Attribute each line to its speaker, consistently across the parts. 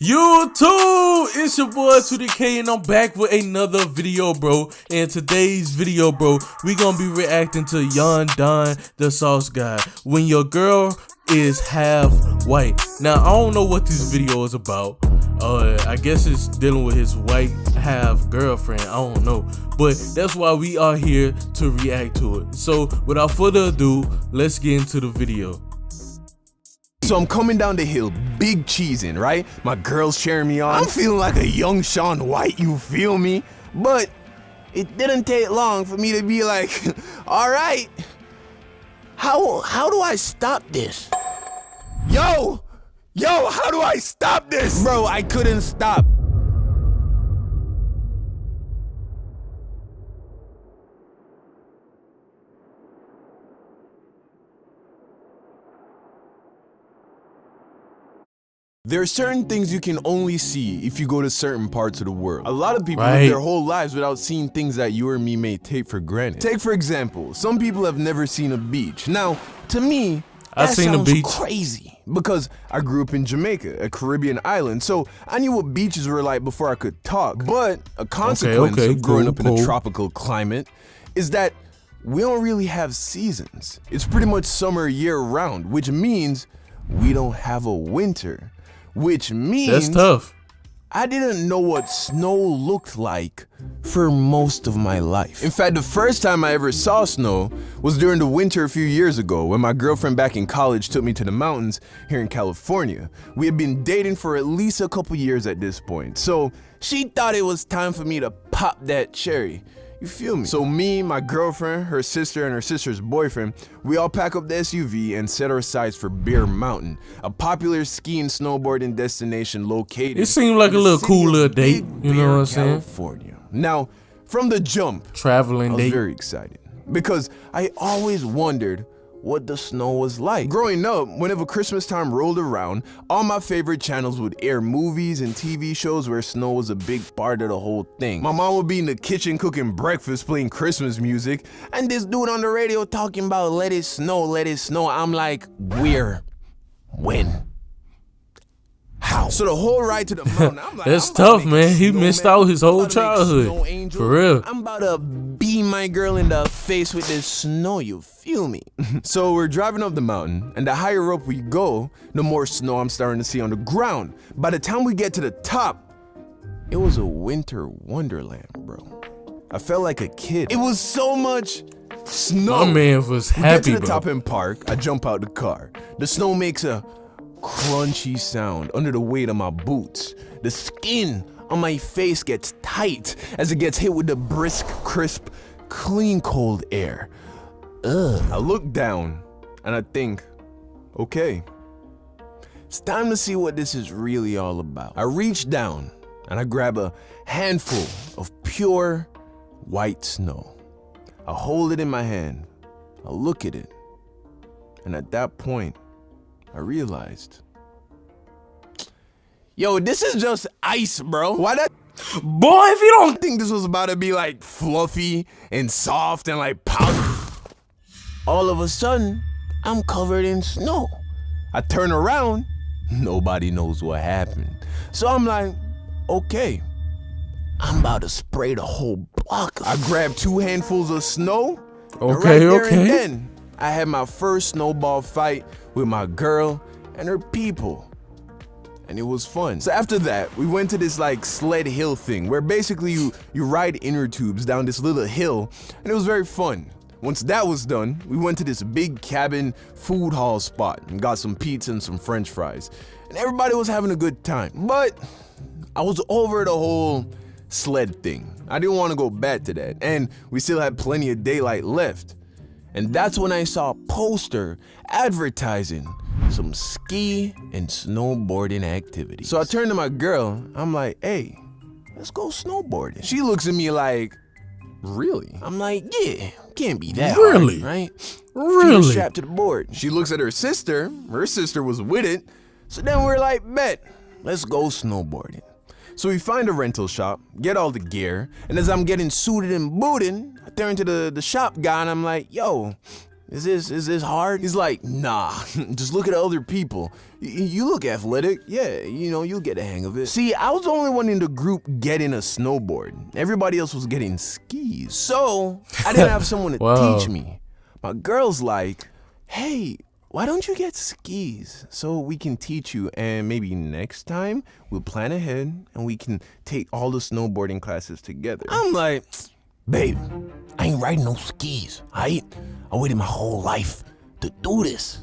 Speaker 1: YouTube, it's your boy 2DK and I'm back with another video, bro. In today's video, bro, we gonna be reacting to Yon Don the Sauce Guy. When your girl is half white. Now, I don't know what this video is about. I guess it's dealing with his white half girlfriend. I don't know. But that's why we are here to react to it. So, without further ado, let's get into the video.
Speaker 2: So I'm coming down the hill, big cheesing, right? My girl's cheering me on. I'm feeling like a young Shaun White, you feel me? But it didn't take long for me to be like, all right, how do I stop this? Yo, how do I stop this? Bro, I couldn't stop. There are certain things you can only see if you go to certain parts of the world. A lot of people live their whole lives without seeing things that you or me may take for granted. Take for example, some people have never seen a beach. Now, to me, that sounds crazy because I grew up in Jamaica, a Caribbean island, so I knew what beaches were like before I could talk. But a consequence of growing up in a tropical climate is that we don't really have seasons. It's pretty much summer year round, which means we don't have a winter. Which means
Speaker 1: that's tough.
Speaker 2: I didn't know what snow looked like for most of my life. In fact, the first time I ever saw snow was during the winter a few years ago when my girlfriend back in college took me to the mountains here in California. We had been dating for at least a couple years at this point, so she thought it was time for me to pop that cherry. You feel me? So me, my girlfriend, her sister, and her sister's boyfriend, we all pack up the SUV and set our sights for Bear Mountain, a popular ski and snowboarding destination located.
Speaker 1: It seemed like a little cool little date, you know what I'm saying?
Speaker 2: California. Now, from the jump,
Speaker 1: traveling
Speaker 2: I was very excited because I always wondered what the snow was like. Growing up, whenever Christmas time rolled around, all my favorite channels would air movies and TV shows where snow was a big part of the whole thing. My mom would be in the kitchen cooking breakfast, playing Christmas music, and this dude on the radio talking about let it snow, let it snow. I'm like, where? When? How? So the whole ride to the mountain, I'm like,
Speaker 1: that's tough, man. He missed out his whole childhood. For real.
Speaker 2: I'm about to beat my girl in the face with this snow, you feel me? So we're driving up the mountain, and the higher up we go, the more snow I'm starting to see on the ground. By the time we get to the top, it was a winter wonderland, bro. I felt like a kid. It was so much snow.
Speaker 1: My man was happy,
Speaker 2: we get to the top and park. I jump out the car. The snow makes a crunchy sound under the weight of my boots. The skin on my face gets tight as it gets hit with the brisk, crisp, clean, cold air. Ugh. I look down and I think, okay, it's time to see what this is really all about. I reach down and I grab a handful of pure white snow. I hold it in my hand. I look at it. And at that point, I realized, yo, this is just ice, bro. Why that?
Speaker 1: Boy, if you don't
Speaker 2: think this was about to be like fluffy and soft and like powder, all of a sudden, I'm covered in snow. I turn around, nobody knows what happened. So I'm like, okay, I'm about to spray the whole block. I grabbed 2 handfuls of snow.
Speaker 1: Okay.
Speaker 2: And then I had my first snowball fight with my girl and her people. And it was fun. So after that, we went to this like sled hill thing where basically you ride inner tubes down this little hill, and it was very fun. Once that was done, we went to this big cabin food hall spot and got some pizza and some french fries. And everybody was having a good time. But I was over the whole sled thing. I didn't want to go back to that. And we still had plenty of daylight left. And that's when I saw a poster advertising some ski and snowboarding activities. So I turned to my girl, I'm like, hey, let's go snowboarding. She looks at me like, really? I'm like, yeah, can't be that
Speaker 1: really
Speaker 2: hard, right?
Speaker 1: Really?
Speaker 2: Feet strapped to the board. She looks at her sister was with it. So then we're like, bet, let's go snowboarding. So we find a rental shop, get all the gear, and as I'm getting suited and booted, I turn to the shop guy and I'm like, yo, Is this hard? He's like, nah, just look at other people. You look athletic. Yeah, you know, you'll get the hang of it. See, I was the only one in the group getting a snowboard. Everybody else was getting skis. So I didn't have someone to
Speaker 1: Wow.
Speaker 2: teach me. My girl's like, hey, why don't you get skis so we can teach you, and maybe next time we'll plan ahead and we can take all the snowboarding classes together. I'm like, babe, I ain't riding no skis. I waited my whole life to do this.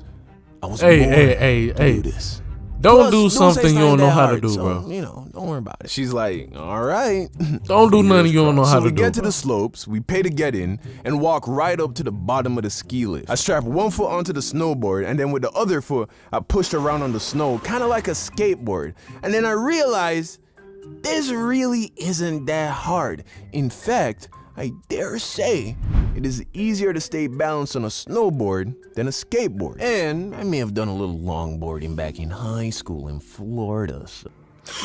Speaker 2: I was born to do this.
Speaker 1: Don't
Speaker 2: Plus,
Speaker 1: do something
Speaker 2: sex
Speaker 1: you
Speaker 2: not
Speaker 1: don't know
Speaker 2: that
Speaker 1: how to
Speaker 2: hard,
Speaker 1: do,
Speaker 2: so,
Speaker 1: bro.
Speaker 2: You know, don't worry about it. She's like, all right.
Speaker 1: Don't do nothing you don't know how
Speaker 2: So
Speaker 1: to
Speaker 2: we
Speaker 1: do.
Speaker 2: get to
Speaker 1: bro.
Speaker 2: the slopes, we pay to get in, and walk right up to the bottom of the ski lift. I strap one foot onto the snowboard, and then with the other foot, I pushed around on the snow, kind of like a skateboard. And then I realized this really isn't that hard. In fact, I dare say it is easier to stay balanced on a snowboard than a skateboard. And I may have done a little longboarding back in high school in Florida. So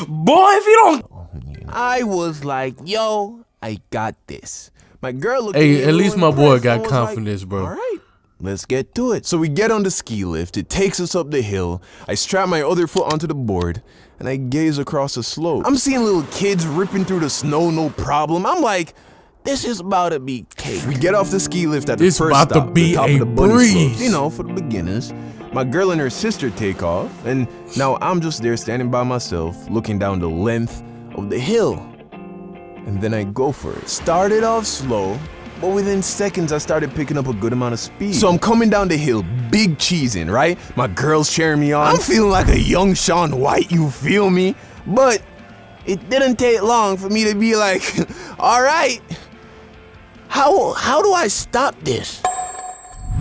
Speaker 1: Boy, if you don't.
Speaker 2: I was like, yo, I got this. My girl looked at me
Speaker 1: Hey,
Speaker 2: a
Speaker 1: at
Speaker 2: little
Speaker 1: least my boy
Speaker 2: impressed
Speaker 1: got
Speaker 2: and was like,
Speaker 1: confidence, bro.
Speaker 2: all right, let's get to it. So we get on the ski lift. It takes us up the hill. I strap my other foot onto the board, and I gaze across the slope. I'm seeing little kids ripping through the snow, no problem. I'm like, this is about to be cake. We get off the ski lift at the
Speaker 1: This
Speaker 2: first
Speaker 1: about to
Speaker 2: stop,
Speaker 1: be
Speaker 2: the top
Speaker 1: a
Speaker 2: of the bunny
Speaker 1: breeze.
Speaker 2: slopes, you know, for the beginners. My girl and her sister take off, and now I'm just there standing by myself, looking down the length of the hill. And then I go for it. Started off slow, but within seconds I started picking up a good amount of speed. So I'm coming down the hill, big cheesing, right? My girl's cheering me on. I'm feeling like a young Shaun White, you feel me? But it didn't take long for me to be like, all right, how do I stop this?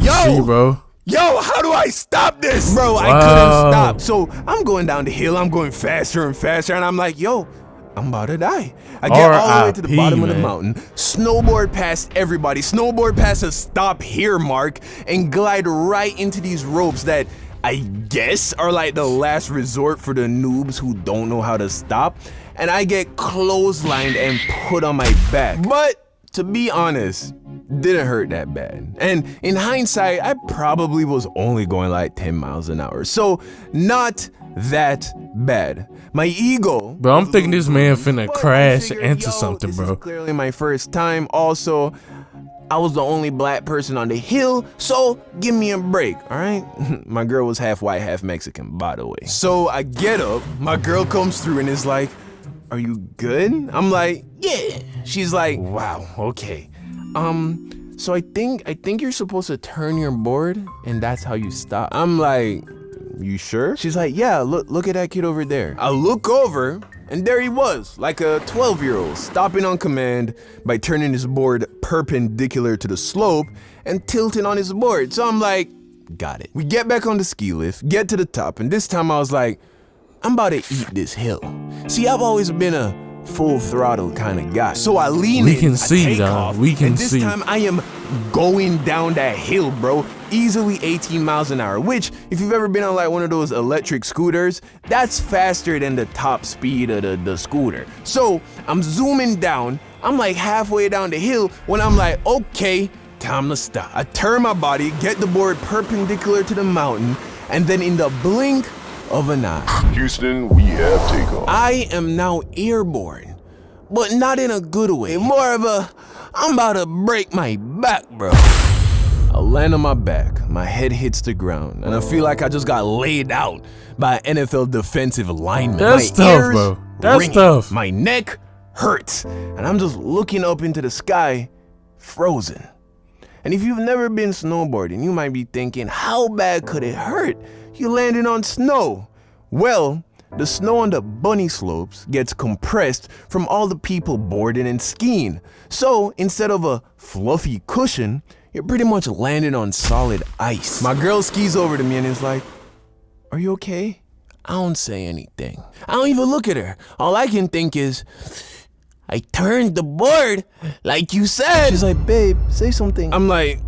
Speaker 1: See, bro.
Speaker 2: Yo, how do I stop this? Bro, I
Speaker 1: Wow.
Speaker 2: couldn't stop. So I'm going down the hill, I'm going faster and faster, and I'm like, yo, I'm about to die. I get all the way to the
Speaker 1: R.I.P.,
Speaker 2: bottom of the
Speaker 1: man.
Speaker 2: mountain, snowboard past everybody, snowboard past a stop here mark, and glide right into these ropes that I guess are like the last resort for the noobs who don't know how to stop. And I get clotheslined and put on my back. But to be honest, didn't hurt that bad. And in hindsight, I probably was only going like 10 miles an hour. So not that bad. My ego.
Speaker 1: Bro, I'm thinking this man finna
Speaker 2: But I
Speaker 1: crash
Speaker 2: figured,
Speaker 1: into
Speaker 2: yo,
Speaker 1: something,
Speaker 2: this
Speaker 1: bro.
Speaker 2: is clearly my first time. Also, I was the only black person on the hill, so give me a break, all right? My girl was half white, half Mexican, by the way. So I get up, my girl comes through and is like, are you good? I'm like, yeah. She's like, wow, okay. So I think you're supposed to turn your board and that's how you stop. I'm like, you sure? She's like, yeah, look at that kid over there. I look over and there he was, like a 12-year-old, stopping on command by turning his board perpendicular to the slope and tilting on his board. So I'm like, got it. We get back on the ski lift, get to the top, and this time I was like, I'm about to eat this hill. See, I've always been a full throttle kind of guy. So I lean
Speaker 1: We
Speaker 2: in,
Speaker 1: can
Speaker 2: I
Speaker 1: see,
Speaker 2: take
Speaker 1: dog.
Speaker 2: off,
Speaker 1: We can
Speaker 2: and this
Speaker 1: see.
Speaker 2: time I am going down that hill, bro. Easily 18 miles an hour, which if you've ever been on like one of those electric scooters, that's faster than the top speed of the scooter. So I'm zooming down. I'm like halfway down the hill when I'm like, okay, time to stop. I turn my body, get the board perpendicular to the mountain, and then in the blink of an eye,
Speaker 3: Houston, we have takeoff.
Speaker 2: I am now airborne, but not in a good way. More of a, I'm about to break my back, bro. I land on my back, my head hits the ground, and I feel like I just got laid out by an NFL defensive lineman.
Speaker 1: That's
Speaker 2: My
Speaker 1: tough,
Speaker 2: ears
Speaker 1: bro. That's
Speaker 2: ringing,
Speaker 1: tough.
Speaker 2: My neck hurts, and I'm just looking up into the sky, frozen. And if you've never been snowboarding, you might be thinking, how bad could it hurt? You landed on snow. Well, the snow on the bunny slopes gets compressed from all the people boarding and skiing. So instead of a fluffy cushion, you're pretty much landing on solid ice. My girl skis over to me and is like, are you okay? I don't say anything. I don't even look at her. All I can think is, I turned the board like you said. She's like, babe, say something. I'm like,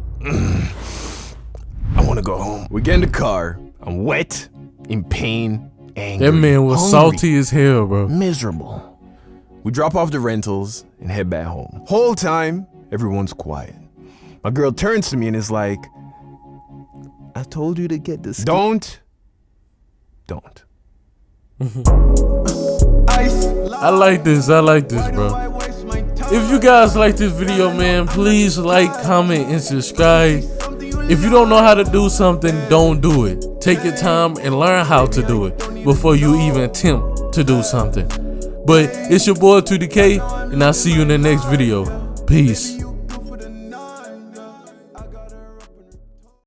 Speaker 2: I want to go home. We get in the car. I'm wet, in pain, angry,
Speaker 1: That man was
Speaker 2: hungry,
Speaker 1: salty as hell, bro.
Speaker 2: miserable. We drop off the rentals and head back home. Whole time, everyone's quiet. My girl turns to me and is like, I told you to get this. Don't.
Speaker 1: I like this, bro. If you guys like this video, man, please like, comment, and subscribe. If you don't know how to do something, don't do it. Take your time and learn how to do it before you even attempt to do something. But it's your boy 2DK, and I'll see you in the next video. Peace.